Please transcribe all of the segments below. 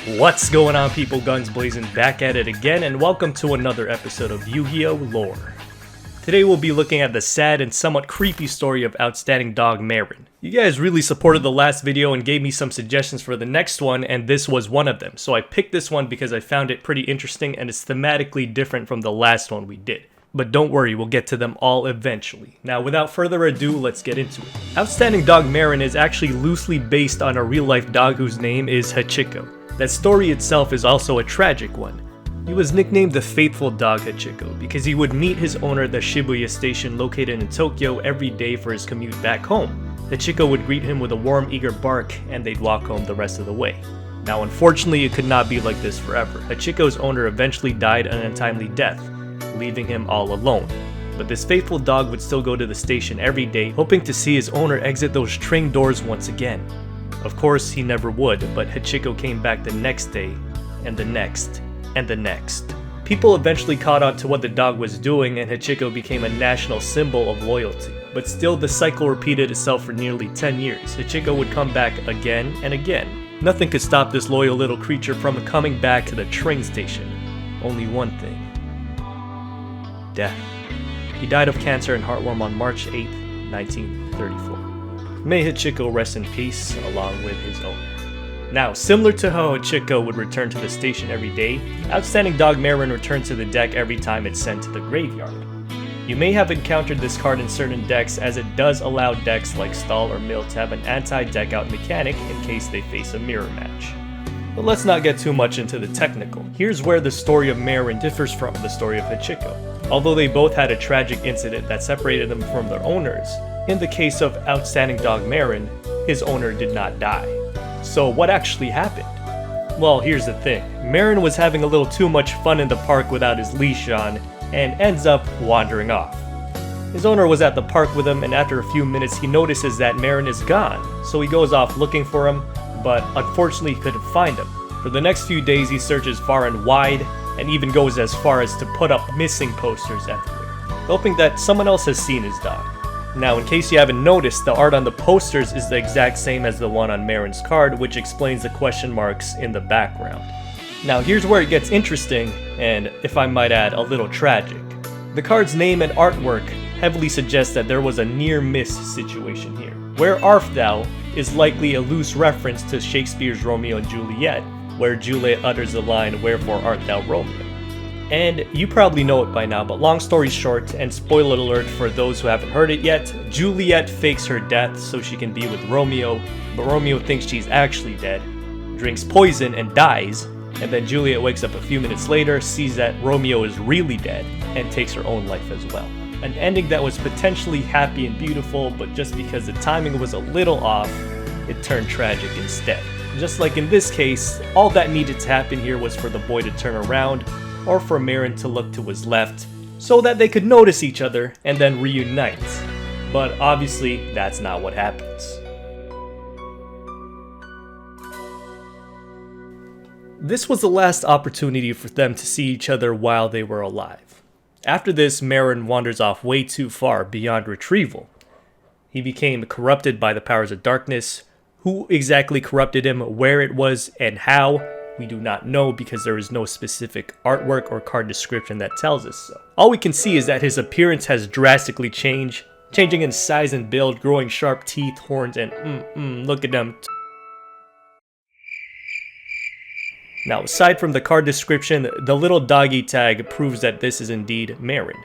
What's going on, people? Guns blazing, back at it again, and welcome to another episode of Yu-Gi-Oh! Lore. Today we'll be looking at the sad and somewhat creepy story of outstanding dog Marron. You guys really supported the last video and gave me some suggestions for the next one, and this was one of them. So I picked this one because I found it pretty interesting and it's thematically different from the last one we did. But don't worry, we'll get to them all eventually. Now, without further ado, let's get into it. Outstanding dog Marron is actually loosely based on a real-life dog whose name is Hachiko. That story itself is also a tragic one. He was nicknamed the faithful dog Hachiko because he would meet his owner at the Shibuya station located in Tokyo every day for his commute back home. Hachiko would greet him with a warm, eager bark, and they'd walk home the rest of the way. Now, unfortunately, it could not be like this forever. Hachiko's owner eventually died an untimely death, leaving him all alone. But this faithful dog would still go to the station every day, hoping to see his owner exit those train doors once again. Of course, he never would, but Hachiko came back the next day, and the next, and the next. People eventually caught on to what the dog was doing, and Hachiko became a national symbol of loyalty. But still, the cycle repeated itself for nearly 10 years. Hachiko would come back again and again. Nothing could stop this loyal little creature from coming back to the train station. Only one thing. Death. He died of cancer and heartworm on March 8, 1934. May Hachiko rest in peace, along with his owner. Now, similar to how Hachiko would return to the station every day, outstanding dog Marron returned to the deck every time it's sent to the graveyard. You may have encountered this card in certain decks, as it does allow decks like Stall or Mill to have an anti-deck out mechanic in case they face a mirror match. But let's not get too much into the technical. Here's where the story of Marron differs from the story of Hachiko. Although they both had a tragic incident that separated them from their owners, in the case of outstanding dog Marron, his owner did not die. So what actually happened? Well, here's the thing. Marron was having a little too much fun in the park without his leash on, and ends up wandering off. His owner was at the park with him, and after a few minutes he notices that Marron is gone, so he goes off looking for him, but unfortunately he couldn't find him. For the next few days he searches far and wide, and even goes as far as to put up missing posters everywhere, hoping that someone else has seen his dog. Now, in case you haven't noticed, the art on the posters is the exact same as the one on Marron's card, which explains the question marks in the background. Now, here's where it gets interesting, and if I might add, a little tragic. The card's name and artwork heavily suggest that there was a near-miss situation here. Where art thou is likely a loose reference to Shakespeare's Romeo and Juliet, where Juliet utters the line, "Wherefore art thou Romeo?" And you probably know it by now, but long story short, and spoiler alert for those who haven't heard it yet, Juliet fakes her death so she can be with Romeo, but Romeo thinks she's actually dead, drinks poison and dies, and then Juliet wakes up a few minutes later, sees that Romeo is really dead, and takes her own life as well. An ending that was potentially happy and beautiful, but just because the timing was a little off, it turned tragic instead. Just like in this case, all that needed to happen here was for the boy to turn around, or for Marron to look to his left, so that they could notice each other and then reunite. But obviously, that's not what happens. This was the last opportunity for them to see each other while they were alive. After this, Marron wanders off way too far beyond retrieval. He became corrupted by the powers of darkness. Who exactly corrupted him, where it was, and how, we do not know because there is no specific artwork or card description that tells us so. All we can see is that his appearance has drastically changed, changing in size and build, growing sharp teeth, horns, and look at them. Now, aside from the card description, the little doggy tag proves that this is indeed Marron.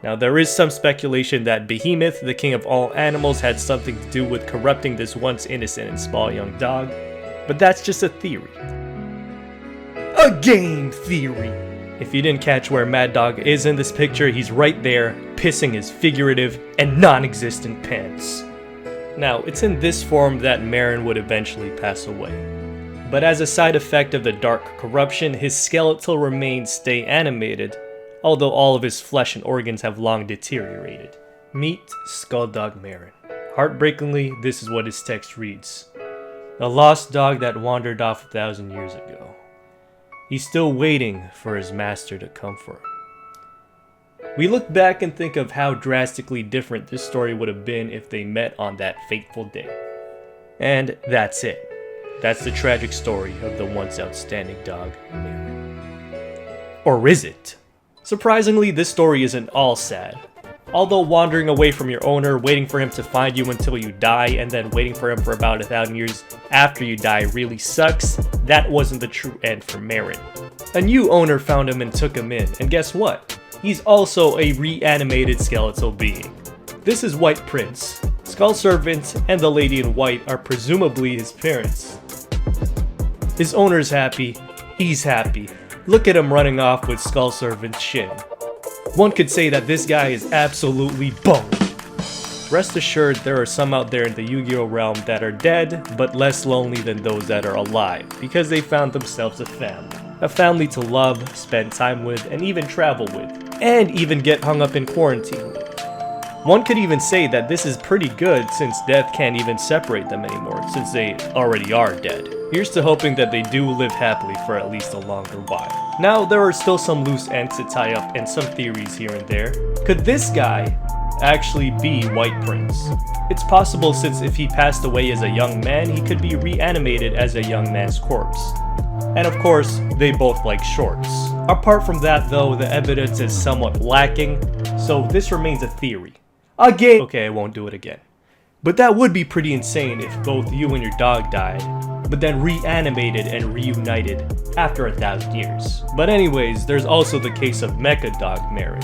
Now, there is some speculation that Behemoth, the king of all animals, had something to do with corrupting this once innocent and small young dog, but that's just a theory. A game theory! If you didn't catch where Mad Dog is in this picture, he's right there, pissing his figurative and non-existent pants. Now, it's in this form that Marron would eventually pass away. But as a side effect of the dark corruption, his skeletal remains stay animated, although all of his flesh and organs have long deteriorated. Meet Skulldog Marron. Heartbreakingly, this is what his text reads. A lost dog that wandered off 1,000 years ago. He's still waiting for his master to come for him. We look back and think of how drastically different this story would have been if they met on that fateful day. And that's it. That's the tragic story of the once outstanding dog, Marron. Or is it? Surprisingly, this story isn't all sad. Although wandering away from your owner, waiting for him to find you until you die, and then waiting for him for about 1,000 years after you die really sucks, that wasn't the true end for Marron. A new owner found him and took him in, and guess what? He's also a reanimated skeletal being. This is White Prince. Skull Servant and the Lady in White are presumably his parents. His owner's happy, he's happy. Look at him running off with Skull Servant's shin. One could say that this guy is absolutely boned. Rest assured, there are some out there in the Yu-Gi-Oh realm that are dead, but less lonely than those that are alive, because they found themselves a family. A family to love, spend time with, and even travel with, and even get hung up in quarantine with. One could even say that this is pretty good since death can't even separate them anymore, since they already are dead. Here's to hoping that they do live happily for at least a longer while. Now, there are still some loose ends to tie up and some theories here and there. Could this guy actually be White Prince? It's possible, since if he passed away as a young man, he could be reanimated as a young man's corpse. And of course, they both like shorts. Apart from that though, the evidence is somewhat lacking, so this remains a theory. Again! Okay, I won't do it again. But that would be pretty insane if both you and your dog died, but then reanimated and reunited after 1,000 years. But anyways, there's also the case of Mecha Dog Marron.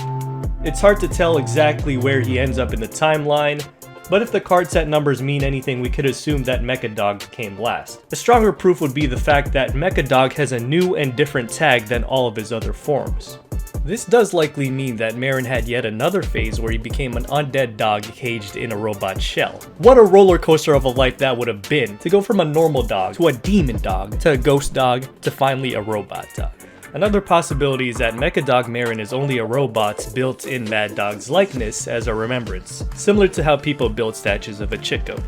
It's hard to tell exactly where he ends up in the timeline, but if the card set numbers mean anything, we could assume that Mecha Dog came last. A stronger proof would be the fact that Mecha Dog has a new and different tag than all of his other forms. This does likely mean that Marron had yet another phase where he became an undead dog caged in a robot shell. What a roller coaster of a life that would have been, to go from a normal dog, to a demon dog, to a ghost dog, to finally a robot dog. Another possibility is that Mecha Dog Marron is only a robot built in Mad Dog's likeness as a remembrance, similar to how people build statues of Hachiko.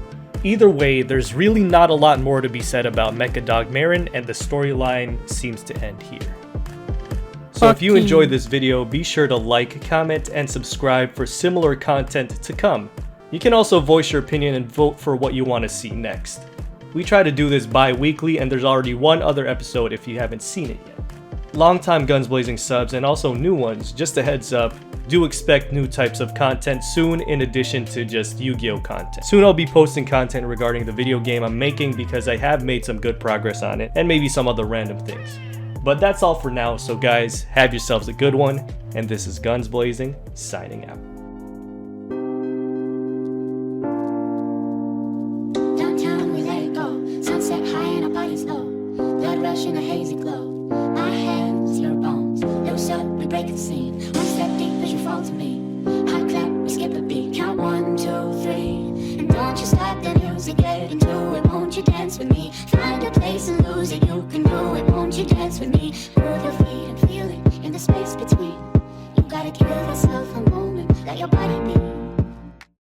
Either way, there's really not a lot more to be said about Mecha Dog Marron, and the storyline seems to end here. So if you enjoyed this video, be sure to like, comment, and subscribe for similar content to come. You can also voice your opinion and vote for what you want to see next. We try to do this bi-weekly, and there's already one other episode if you haven't seen it yet. Longtime Gunsblazing subs and also new ones, just a heads up, do expect new types of content soon in addition to just Yu-Gi-Oh content. Soon I'll be posting content regarding the video game I'm making because I have made some good progress on it, and maybe some other random things. But that's all for now, so guys, have yourselves a good one, and this is Gunsblazing, signing out. Downtown we let it go, sunset high and our bodies low, blood rush in a hazy glow, my hands, your bones, loose up, we break the scene, one step deep as you fall to me, high clap, we skip a beat, count 1, 2, 3, and don't you stop the music, get into it, won't you dance with me, find your place and lose it, you can do it, won't you dance with me, move your feet and feel it, in the space between, you gotta give yourself a moment, let your body be